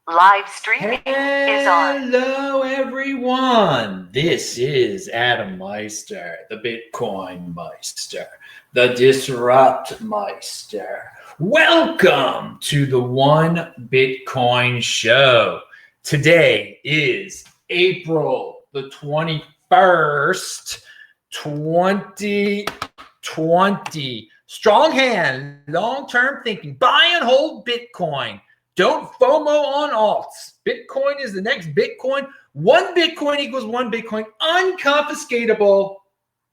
Live streaming is on. Hello, everyone. This is Adam Meister, the Bitcoin Meister, the Disrupt Meister. Welcome to the One Bitcoin Show. Today is April the 21st, 2020. Strong hand, long-term thinking, buy and hold Bitcoin. Don't FOMO on alts. Bitcoin is the next Bitcoin. One Bitcoin equals one Bitcoin. Unconfiscatable.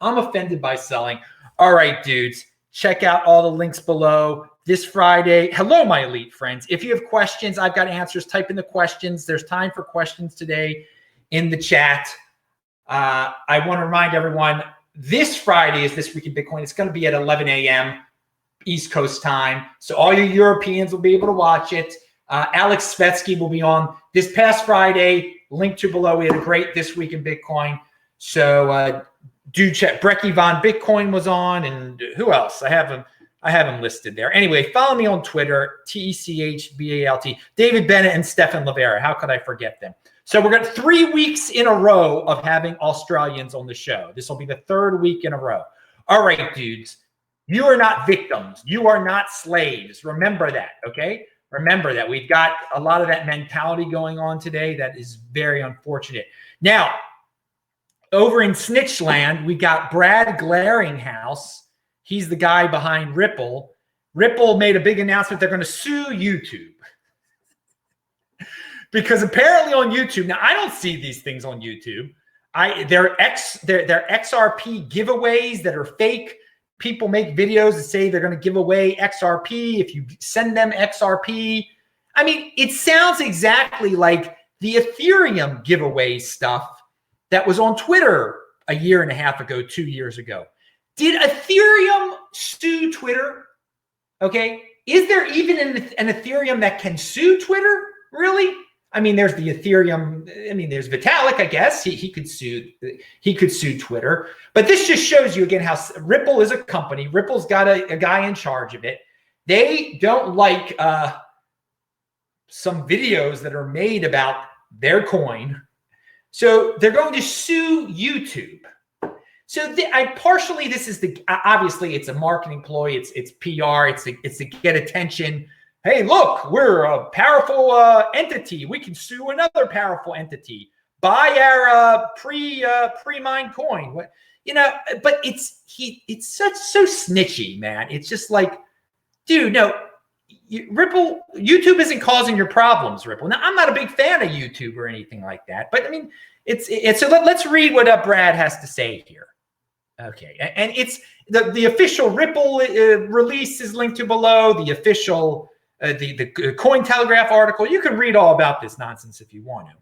I'm offended by selling. All right, dudes. Check out all the links below. This Friday. Hello, my elite friends. If you have questions, I've got answers. Type in the questions. There's time for questions today in the chat. I want to remind everyone, this Friday is This Week in Bitcoin. It's going to be at 11 a.m. East Coast time. So all you Europeans will be able to watch it. Alex Svetsky will be on this past Friday. Link to below. We had a great This Week in Bitcoin. So do check. Brecky Von Bitcoin was on, and who else? I have him listed there. Anyway, follow me on Twitter, TECHBALT. David Bennett and Stefan Livera. How could I forget them? So we're going 3 weeks in a row of having Australians on the show. This will be the third week in a row. All right, dudes. You are not victims. You are not slaves. Remember that, okay? Remember that. We've got a lot of that mentality going on today that is very unfortunate. Now, over in Snitchland, we got Brad Glaringhouse. He's the guy behind Ripple. Ripple made a big announcement. They're going to sue YouTube. Because apparently on YouTube, now I don't see these things on YouTube. They're XRP giveaways that are fake. People make videos that say they're going to give away XRP if you send them XRP. I mean, it sounds exactly like the Ethereum giveaway stuff that was on Twitter a year and a half ago, 2 years ago. Did Ethereum sue Twitter? Okay. Is there even an Ethereum that can sue Twitter? Really? I mean, there's the Ethereum. I mean, there's Vitalik, I guess. He could sue Twitter. But this just shows you again how Ripple is a company. Ripple's got a guy in charge of it. They don't like some videos that are made about their coin. So they're going to sue YouTube. So partially this is obviously it's a marketing ploy. It's PR. It's to get attention. Hey, look, we're a powerful entity. We can sue another powerful entity. Buy our pre-mined coin. But it's so snitchy, man. It's just like, dude, no, Ripple, YouTube isn't causing your problems, Ripple. Now, I'm not a big fan of YouTube or anything like that, but I mean, so let's read what Brad has to say here. Okay, and it's the official Ripple release is linked to below. The official. The Cointelegraph article. You can read all about this nonsense if you want to.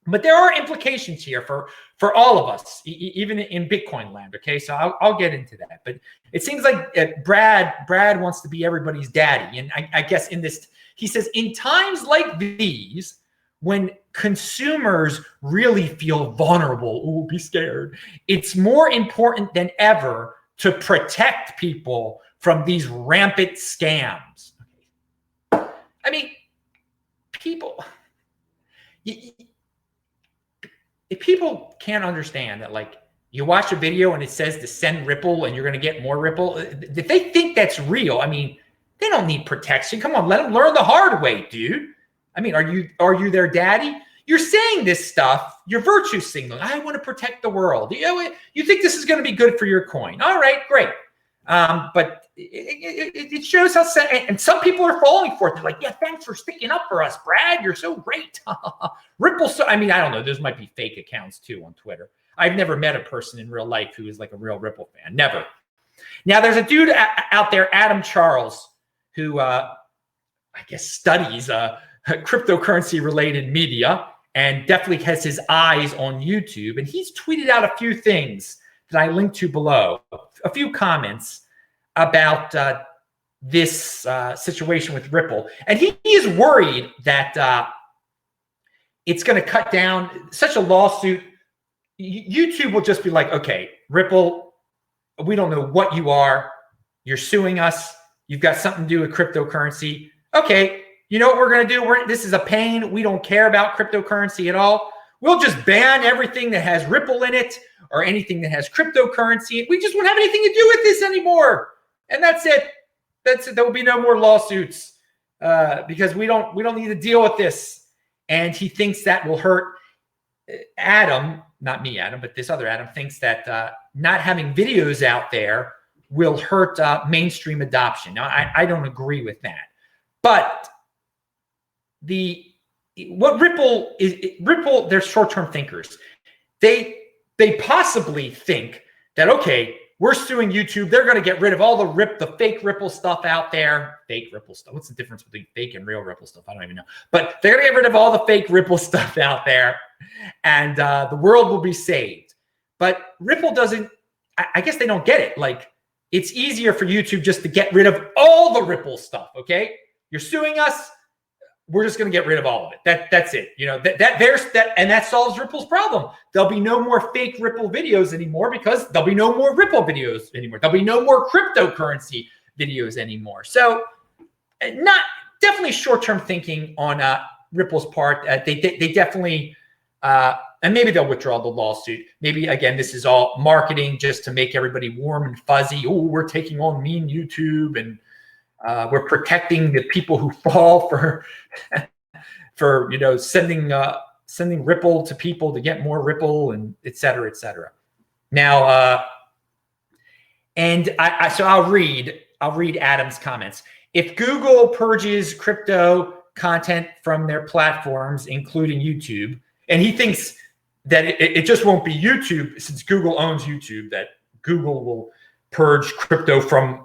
But there are implications here for all of us, even in Bitcoin land, okay? So I'll get into that. But it seems like Brad wants to be everybody's daddy. And I guess in this, he says, in times like these, when consumers really feel vulnerable, oh, be scared, it's more important than ever to protect people from these rampant scams. I mean, if people can't understand that, like, you watch a video and it says to send Ripple and you're going to get more Ripple, if they think that's real, I mean, they don't need protection. Come on, let them learn the hard way, dude. I mean, are you their daddy? You're saying this stuff, you're virtue signaling. I want to protect the world. You think this is going to be good for your coin. All right, great. But it shows how, and some people are falling for it. They're like, yeah, thanks for sticking up for us, Brad. You're so great. Ripple. I mean, I don't know. Those might be fake accounts too on Twitter. I've never met a person in real life who is like a real Ripple fan. Never. Now, there's a dude out there, Adam Charles, who I guess studies cryptocurrency related media and definitely has his eyes on YouTube. And he's tweeted out a few things that I linked to below, a few comments about this situation with Ripple. And he is worried that it's going to cut down such a lawsuit. YouTube will just be like, okay, Ripple, we don't know what you are. You're suing us. You've got something to do with cryptocurrency. Okay, you know what we're going to do? This is a pain. We don't care about cryptocurrency at all. We'll just ban everything that has Ripple in it or anything that has cryptocurrency. We just won't have anything to do with this anymore. And that's it. That's it. There will be no more lawsuits because we don't need to deal with this. And he thinks that will hurt Adam, not me, Adam, but this other Adam thinks that not having videos out there will hurt mainstream adoption. Now, I don't agree with that. But Ripple, they're short-term thinkers. They possibly think that, okay, we're suing YouTube. They're going to get rid of all the fake Ripple stuff out there. Fake Ripple stuff. What's the difference between fake and real Ripple stuff? I don't even know. But they're going to get rid of all the fake Ripple stuff out there, and the world will be saved. But Ripple doesn't. I guess they don't get it. Like, it's easier for YouTube just to get rid of all the Ripple stuff. Okay, you're suing us. We're just going to get rid of all of it. That's it. You know, and that solves Ripple's problem. There'll be no more fake Ripple videos anymore because there'll be no more Ripple videos anymore. There'll be no more cryptocurrency videos anymore. So, definitely short-term thinking on Ripple's part. They definitely, and maybe they'll withdraw the lawsuit. Maybe again, this is all marketing just to make everybody warm and fuzzy. Oh, we're taking on mean YouTube and. We're protecting the people who fall for sending Ripple to people to get more Ripple and et cetera, et cetera. Now, so I'll read Adam's comments. If Google purges crypto content from their platforms, including YouTube, and he thinks that it just won't be YouTube since Google owns YouTube, that Google will purge crypto from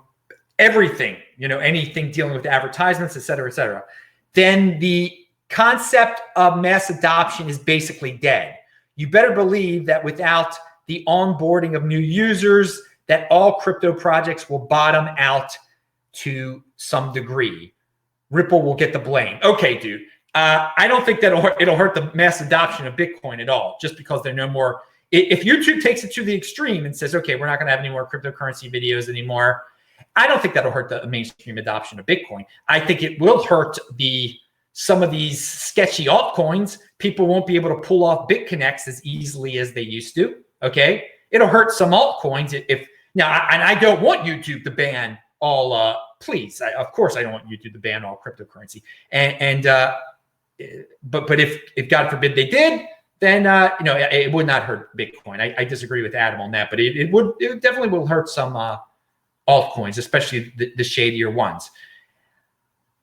everything, anything dealing with advertisements, et cetera, then the concept of mass adoption is basically dead. You better believe that without the onboarding of new users, that all crypto projects will bottom out to some degree. Ripple will get the blame. Okay, dude. I don't think that it'll hurt the mass adoption of Bitcoin at all, just because there are no more. If YouTube takes it to the extreme and says, okay, we're not going to have any more cryptocurrency videos anymore, I don't think that'll hurt the mainstream adoption of Bitcoin. I think it will hurt some of these sketchy altcoins. People won't be able to pull off BitConnects as easily as they used to. Okay, it'll hurt some altcoins and I don't want YouTube to ban all. Please, of course, I don't want YouTube to ban all cryptocurrency. But if God forbid they did, then it would not hurt Bitcoin. I disagree with Adam on that, but it definitely will hurt some. Altcoins, especially the shadier ones.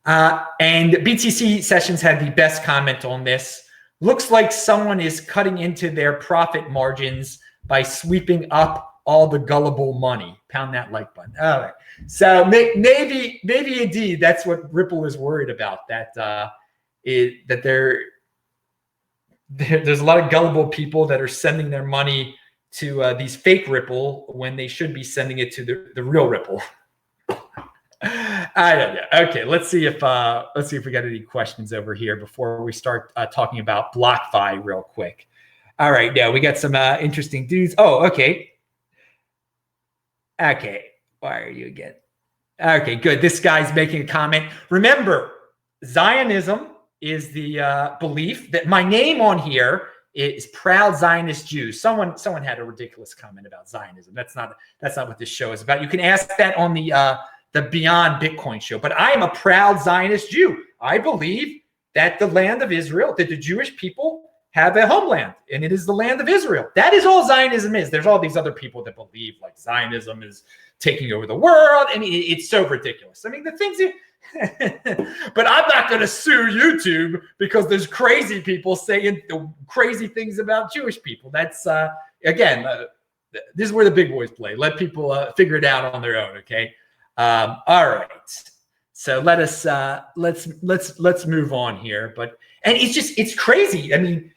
And BTC Sessions had the best comment on this. Looks like someone is cutting into their profit margins by sweeping up all the gullible money. Pound that like button. All right. So maybe indeed that's what Ripple is worried about. That there's a lot of gullible people that are sending their money to these fake Ripple when they should be sending it to the real Ripple. I don't know. Okay, let's see if we got any questions over here before we start talking about BlockFi real quick. All right, yeah, we got some interesting dudes. Oh, okay. Okay, why are you again? Okay, good. This guy's making a comment. Remember, Zionism is the belief that my name on here is proud Zionist Jews. Someone had a ridiculous comment about Zionism. That's not what this show is about. You can ask that on the Beyond Bitcoin show. But I am a proud Zionist Jew. I believe that the land of Israel, that the Jewish people have a homeland, and it is the land of Israel. That is all Zionism is. There's all these other people that believe like Zionism is taking over the world. I mean, it's so ridiculous. I mean, the things but I'm not going to sue YouTube because there's crazy people saying crazy things about Jewish people. That's again, this is where the big boys play. Let people figure it out on their own. Okay. All right. So let's move on here. And it's crazy. I mean,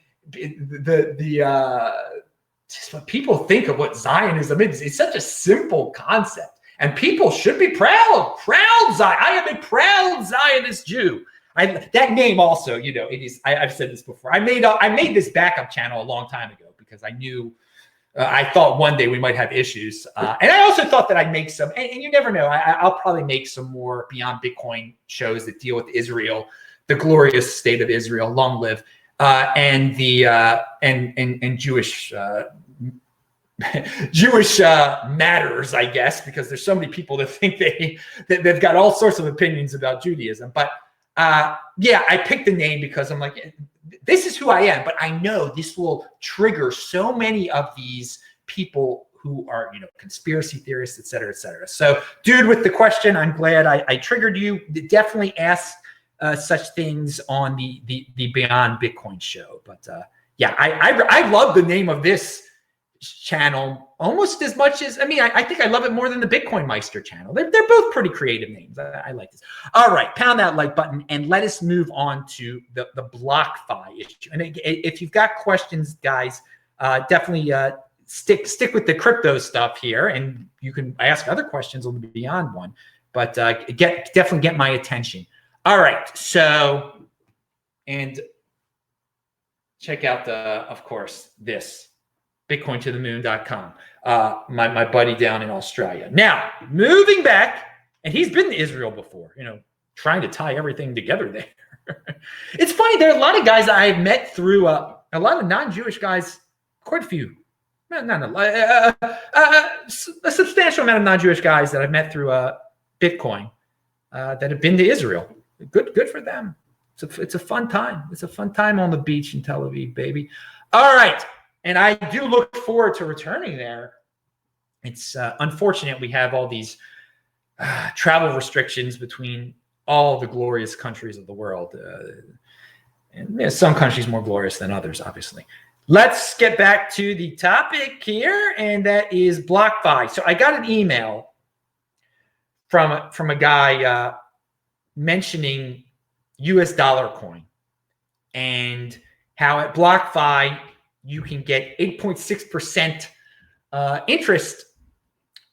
just what people think of what Zionism is. It's such a simple concept. And people should be proud Zion. I am a proud Zionist Jew. That name also, it is. I've said this before. I made this backup channel a long time ago because I knew, I thought one day we might have issues, and I also thought that I'd make some. And you never know. I'll probably make some more Beyond Bitcoin shows that deal with Israel the glorious state of Israel, long live, and the and Jewish Jewish matters, I guess, because there's so many people that think they've got all sorts of opinions about Judaism. But yeah, I picked the name because I'm like, this is who I am, but I know this will trigger so many of these people who are, conspiracy theorists, et cetera, et cetera. So, dude, with the question, I'm glad I triggered you. Definitely ask such things on the Beyond Bitcoin show. But yeah, I love the name of this channel almost as much as, I think I love it more than the Bitcoin Meister channel. They're both pretty creative names. I like this. All right, pound that like button and let us move on to the BlockFi issue. And if you've got questions, guys, definitely stick with the crypto stuff here, and you can ask other questions on the Beyond one. But definitely get my attention. All right, so and check out of course, this. BitcoinToTheMoon.com, my buddy down in Australia. Now, moving back, and he's been to Israel before, trying to tie everything together there. It's funny, there are a lot of guys I've met through, a lot of non-Jewish guys, quite a few, a substantial amount of non-Jewish guys that I've met through Bitcoin that have been to Israel. Good for them. It's a fun time. It's a fun time on the beach in Tel Aviv, baby. All right. And I do look forward to returning there. It's unfortunate we have all these travel restrictions between all the glorious countries of the world. And some countries more glorious than others, obviously. Let's get back to the topic here, and that is BlockFi. So I got an email from a guy mentioning US dollar coin and how at BlockFi, you can get 8.6% interest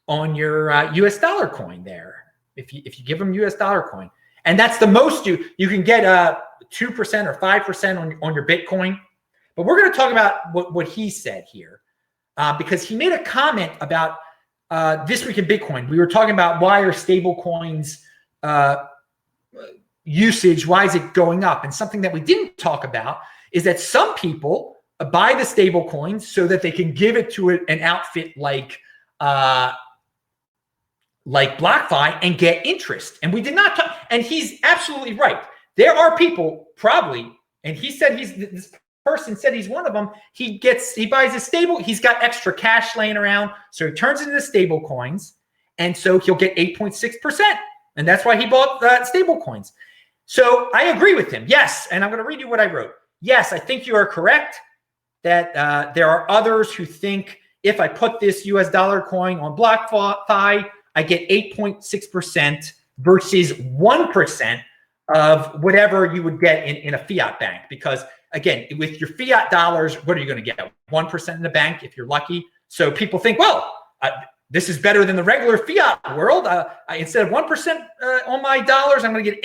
on your US dollar coin there if you give them US dollar coin. And that's the most you can get 2% or 5% on your Bitcoin. But we're going to talk about what he said here because he made a comment about This Week in Bitcoin. We were talking about why are stablecoins usage, why is it going up? And something that we didn't talk about is that some people buy the stable coins so that they can give it to an outfit like BlockFi and get interest. And we did not talk, and he's absolutely right. There are people probably, and he said this person said he's one of them. He buys a stable, he's got extra cash laying around, so he turns it into stable coins, and so he'll get 8.6%. And that's why he bought stable coins. So I agree with him. Yes, and I'm going to read you what I wrote. Yes, I think you are correct that there are others who think if I put this US dollar coin on BlockFi, I get 8.6% versus 1% of whatever you would get in a fiat bank. Because again, with your fiat dollars, what are you going to get? 1% in the bank if you're lucky. So people think, well, this is better than the regular fiat world. Instead of 1% on my dollars, I'm going to get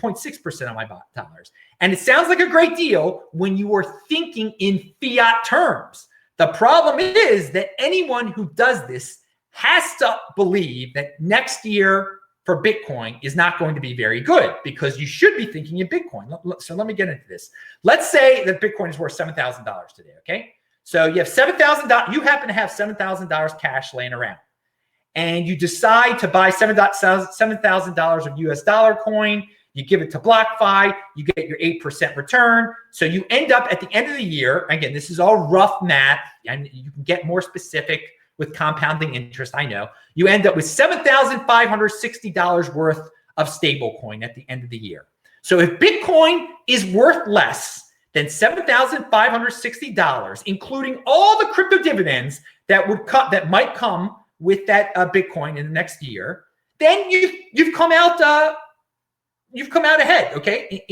8.6% on my dollars. And it sounds like a great deal when you are thinking in fiat terms. The problem is that anyone who does this has to believe that next year for Bitcoin is not going to be very good because you should be thinking in Bitcoin. So let me get into this. Let's say that Bitcoin is worth $7,000 today, okay? So you have $7,000. You happen to have $7,000 cash laying around. And you decide to buy $7,000 of US dollar coin. You give it to BlockFi. You get your 8% return. So you end up at the end of the year. Again, this is all rough math, and you can get more specific with compounding interest. I know you end up with $7,560 worth of stablecoin at the end of the year. So if Bitcoin is worth less than $7,560, including all the crypto dividends that might come with that Bitcoin in the next year, then you've come out ahead, okay?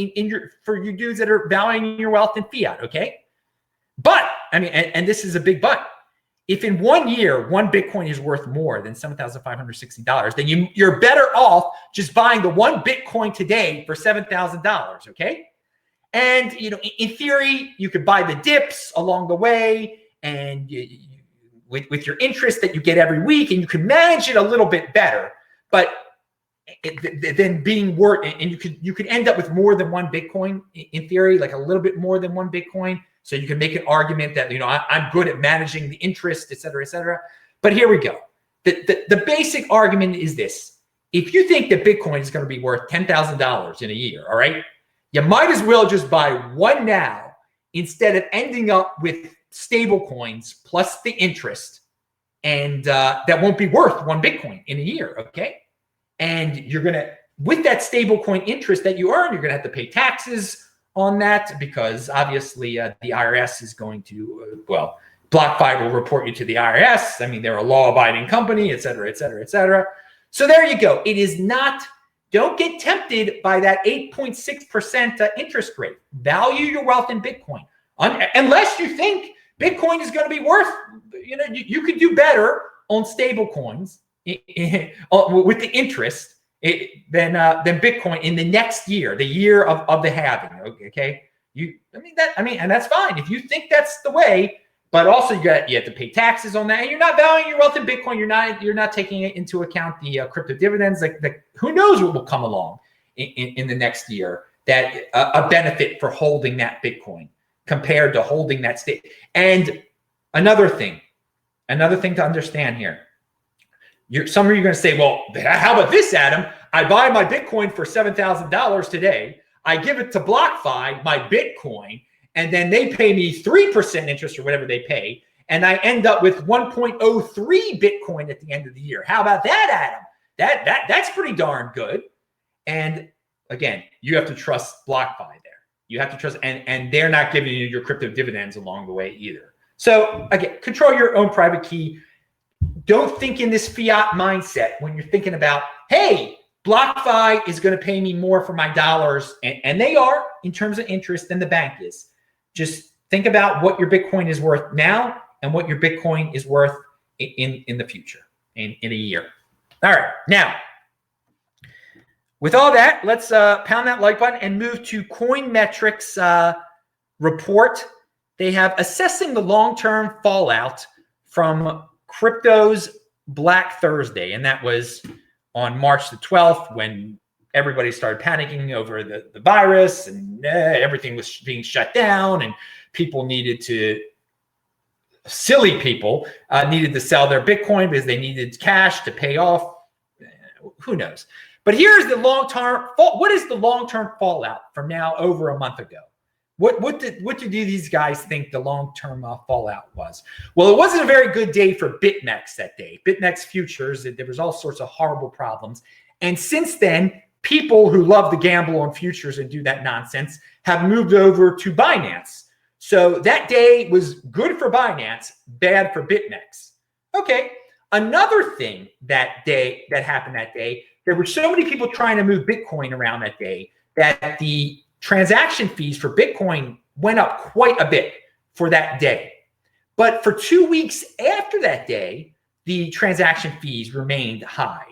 For you dudes that are valuing your wealth in fiat, okay? But I mean, and this is a big but. If in 1 year, one Bitcoin is worth more than $7,560, then you're better off just buying the one Bitcoin today for $7,000, okay? And in theory, you could buy the dips along the way, and with your interest that you get every week, and you can manage it a little bit better. But than being worth, and you could end up with more than one Bitcoin in theory, like a little bit more than one Bitcoin. So you can make an argument that, I'm good at managing the interest, et cetera, et cetera. But here we go. The basic argument is this. If you think that Bitcoin is going to be worth $10,000 in a year, all right, you might as well just buy one now instead of ending up with stable coins plus the interest. And that won't be worth one Bitcoin in a year, okay? And you're going to, with that stable coin interest that you earn, you're going to have to pay taxes on that because obviously the IRS is going to, BlockFi will report you to the IRS. I mean, they're a law-abiding company, et cetera, et cetera, et cetera. So there you go. It is not, don't get tempted by that 8.6% interest rate. Value your wealth in Bitcoin. Unless you think Bitcoin is going to be worth, you could do better on stable coins with the interest than Bitcoin in the next year, the year of the halving. Okay, and that's fine if you think that's the way. But also you have to pay taxes on that, and you're not valuing your wealth in Bitcoin. You're not taking into account the crypto dividends. Like who knows what will come along in the next year that a benefit for holding that Bitcoin compared to holding that state. And another thing to understand here. Some of you are going to say, well, how about this, Adam? I buy my Bitcoin for $7,000 today. I give it to BlockFi, my Bitcoin, and then they pay me 3% interest or whatever they pay, and I end up with 1.03 Bitcoin at the end of the year. How about that, Adam? That's pretty darn good. And again, you have to trust BlockFi there. You have to trust, and they're not giving you your crypto dividends along the way either. So again, control your own private key. Don't think in this fiat mindset when you're thinking about, hey, BlockFi is going to pay me more for my dollars, and they are in terms of interest than the bank is. Just think about what your Bitcoin is worth now and what your Bitcoin is worth in the future, in a year. All right, now, with all that, let's pound that like button and move to Coinmetrics report. They have assessing the long-term fallout from crypto's Black Thursday, and that was on March the 12th when everybody started panicking over the virus and everything was being shut down and silly people needed to sell their Bitcoin because they needed cash to pay off. Who knows? But here's the long-term, what is the long-term fallout from now over a month ago? What do these guys think the long-term fallout was? Well, it wasn't a very good day for BitMEX that day. BitMEX futures, there was all sorts of horrible problems. And since then, people who love to gamble on futures and do that nonsense have moved over to Binance. So that day was good for Binance, bad for BitMEX. Okay, another thing that happened that day, there were so many people trying to move Bitcoin around that day that the transaction fees for Bitcoin went up quite a bit for that day. But for 2 weeks after that day, the transaction fees remained high.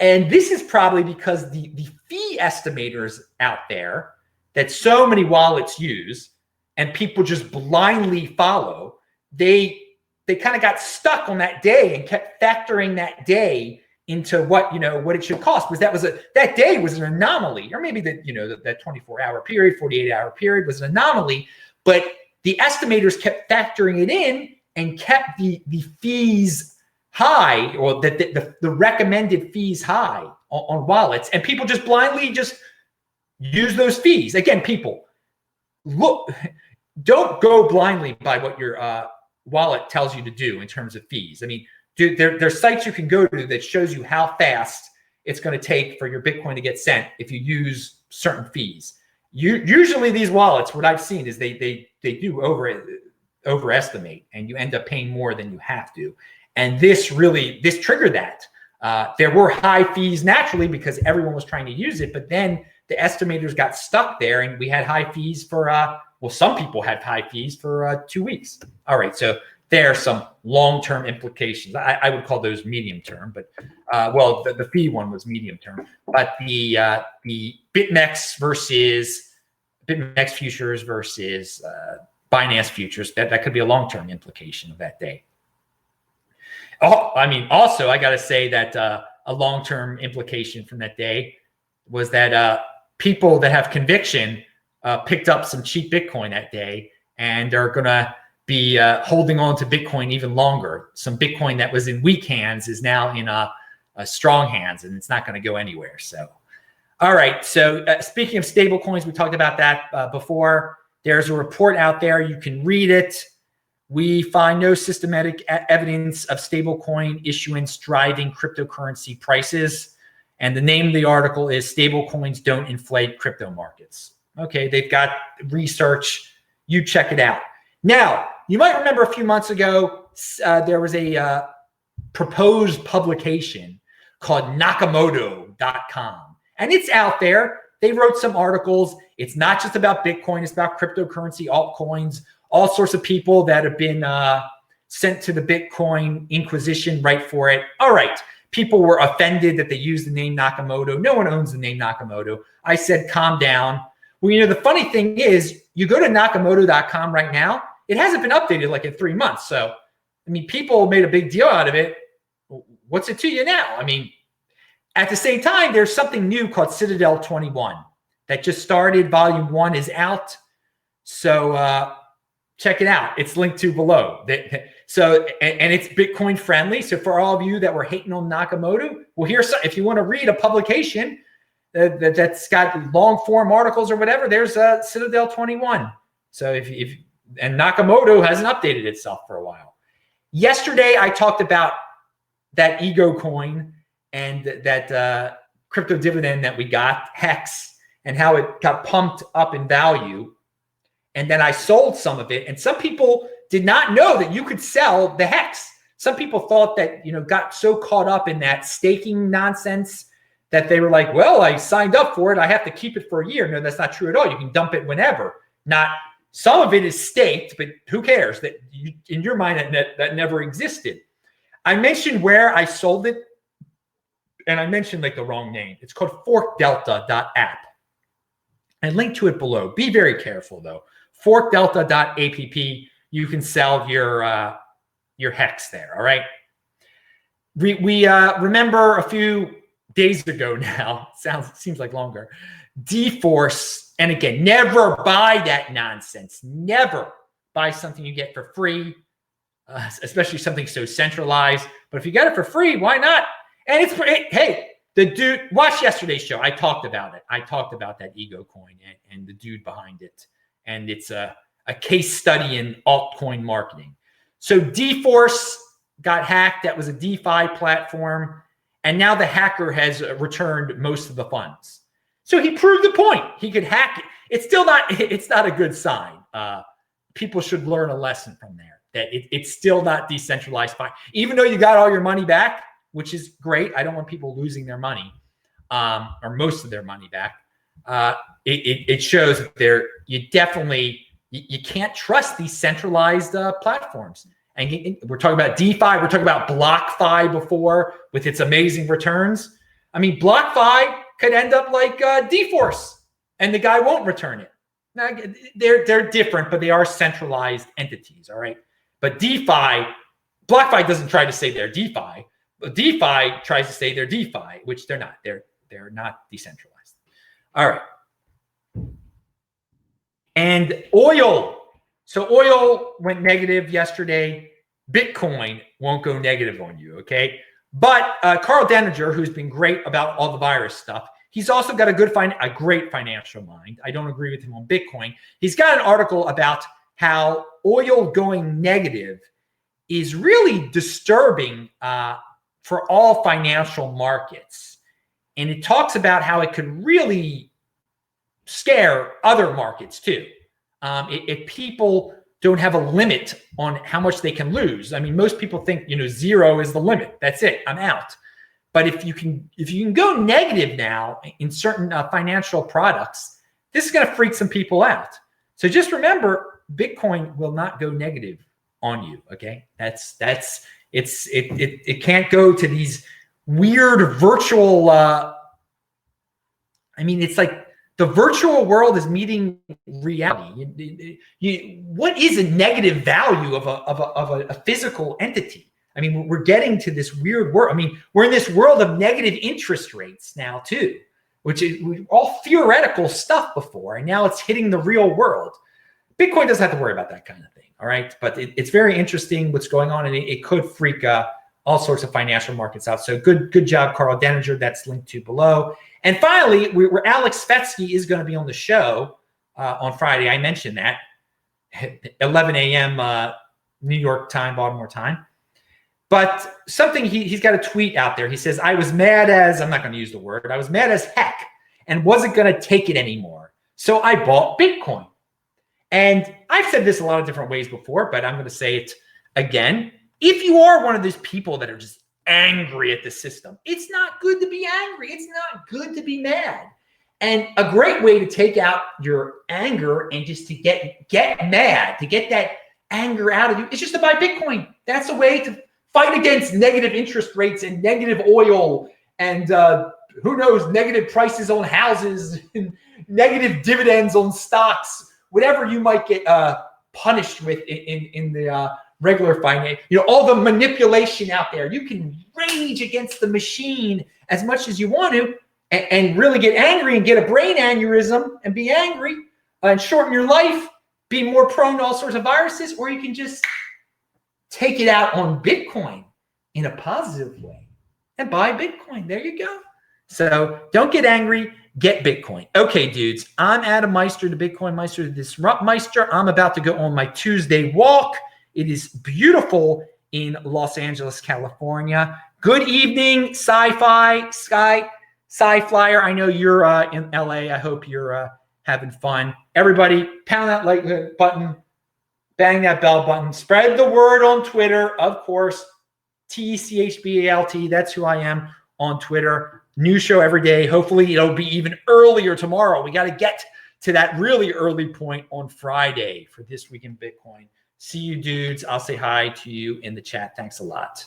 And this is probably because the fee estimators out there that so many wallets use and people just blindly follow, they kind of got stuck on that day and kept factoring that day into what it should cost, because that day was an anomaly, or maybe that 24-hour period, 48-hour period was an anomaly, but the estimators kept factoring it in and kept the fees high, or the recommended fees high on wallets, and people just blindly just use those fees. Again, people, don't go blindly by what your wallet tells you to do in terms of fees. I mean, there's sites you can go to that shows you how fast it's going to take for your Bitcoin to get sent if you use certain fees. Usually these wallets, what I've seen is they do overestimate, and you end up paying more than you have to. And this triggered that. There were high fees naturally because everyone was trying to use it, but then the estimators got stuck there, and we had high fees for some people had high fees for 2 weeks. All right, so there are some long-term implications. I would call those medium-term, but the fee one was medium-term. But the BitMEX futures versus Binance futures, that could be a long-term implication of that day. Oh, I mean, also I got to say that a long-term implication from that day was that people that have conviction picked up some cheap Bitcoin that day, and they're going to be holding on to Bitcoin even longer. Some Bitcoin that was in weak hands is now in a strong hands, and it's not going to go anywhere. So, all right. So speaking of stable coins, we talked about that before. There's a report out there. You can read it. We find no systematic evidence of stablecoin issuance driving cryptocurrency prices. And the name of the article is Stablecoins Don't Inflate Crypto Markets. Okay, they've got research. You check it out. Now, you might remember a few months ago, there was a proposed publication called Nakamoto.com. And it's out there. They wrote some articles. It's not just about Bitcoin. It's about cryptocurrency, altcoins, all sorts of people that have been sent to the Bitcoin Inquisition right for it. All right. People were offended that they used the name Nakamoto. No one owns the name Nakamoto. I said, calm down. Well, you know, the funny thing is, you go to Nakamoto.com right now, it hasn't been updated like in 3 months. So, I mean, people made a big deal out of it. What's it to you now? I mean, at the same time, there's something new called Citadel21 that just started. Volume 1 is out. So check it out. It's linked to below. So, and it's Bitcoin friendly. So for all of you that were hating on Nakamoto, well, here's some, if you want to read a publication that's got long form articles or whatever, there's Citadel21. So and Nakamoto hasn't updated itself for a while. Yesterday, I talked about that ego coin and that crypto dividend that we got, Hex, and how it got pumped up in value. And then I sold some of it. And some people did not know that you could sell the Hex. Some people thought that, you know, got so caught up in that staking nonsense that they were like, well, I signed up for it, I have to keep it for a year. No, that's not true at all. You can dump it whenever. Some of it is staked, but who cares? That in your mind, that never existed. I mentioned where I sold it, and I mentioned like the wrong name. It's called forkdelta.app. I linked to it below. Be very careful though. Forkdelta.app. You can sell your Hex there. All right. We remember a few days ago now. Seems like longer. D-Force, and again, never buy that nonsense. Never buy something you get for free, especially something so centralized. But if you got it for free, why not? And hey, the dude, watch yesterday's show. I talked about it. I talked about that ego coin and the dude behind it. And it's a case study in altcoin marketing. So D-Force got hacked. That was a DeFi platform. And now the hacker has returned most of the funds. So he proved the point. He could hack it. It's not a good sign. People should learn a lesson from there, that it's still not decentralized. Even though you got all your money back, which is great. I don't want people losing their money, or most of their money back. It shows that you can't trust these centralized platforms. And we're talking about DeFi. We're talking about BlockFi before with its amazing returns. I mean, BlockFi could end up like D-Force, and the guy won't return it. Now, they're different, but they are centralized entities, all right? But DeFi, BlockFi doesn't try to say they're DeFi. But DeFi tries to say they're DeFi, which they're not. They're not decentralized. All right. And oil. So oil went negative yesterday. Bitcoin won't go negative on you, okay? But Carl Denninger, who's been great about all the virus stuff, he's also got a great financial mind. I don't agree with him on Bitcoin. He's got an article about how oil going negative is really disturbing for all financial markets. And it talks about how it could really scare other markets too. If people don't have a limit on how much they can lose. I mean, most people think, zero is the limit. That's it. I'm out. But if you can go negative now in certain financial products, this is going to freak some people out. So just remember, Bitcoin will not go negative on you. Okay, it can't go to these weird virtual. It's like the virtual world is meeting reality. What is a negative value of a physical entity? I mean, we're getting to this weird world. I mean, we're in this world of negative interest rates now too, which is all theoretical stuff before, and now it's hitting the real world. Bitcoin doesn't have to worry about that kind of thing, all right? But it's very interesting what's going on, and it could freak all sorts of financial markets out. So good job, Carl Denninger. That's linked to below. And finally, Alex Svetsky is going to be on the show on Friday. I mentioned that, 11 a.m. New York time, Baltimore time. But something he's got a tweet out there. He says, I was mad as, I'm not going to use the word, I was mad as heck and wasn't going to take it anymore. So I bought Bitcoin. And I've said this a lot of different ways before, but I'm going to say it again. If you are one of those people that are just angry at the system, it's not good to be angry. It's not good to be mad. And a great way to take out your anger and just to get mad, to get that anger out of you, is just to buy Bitcoin. That's a way to fight against negative interest rates and negative oil and who knows, negative prices on houses and negative dividends on stocks, whatever you might get punished with in the regular finance. You know, all the manipulation out there. You can rage against the machine as much as you want to and really get angry and get a brain aneurysm and be angry and shorten your life, be more prone to all sorts of viruses, or you can just take it out on Bitcoin in a positive way and buy Bitcoin. There you go. So don't get angry, get Bitcoin. Okay, dudes, I'm Adam Meister, the Bitcoin Meister, the Disrupt Meister. I'm about to go on my Tuesday walk. It is beautiful in Los Angeles, California. Good evening, Sci-Fi, Sci-Flyer. I know you're in LA. I hope you're having fun. Everybody, pound that like button. Bang that bell button. Spread the word on Twitter, of course. TECHBALT. That's who I am on Twitter. New show every day. Hopefully, it'll be even earlier tomorrow. We got to get to that really early point on Friday for This Week in Bitcoin. See you, dudes. I'll say hi to you in the chat. Thanks a lot.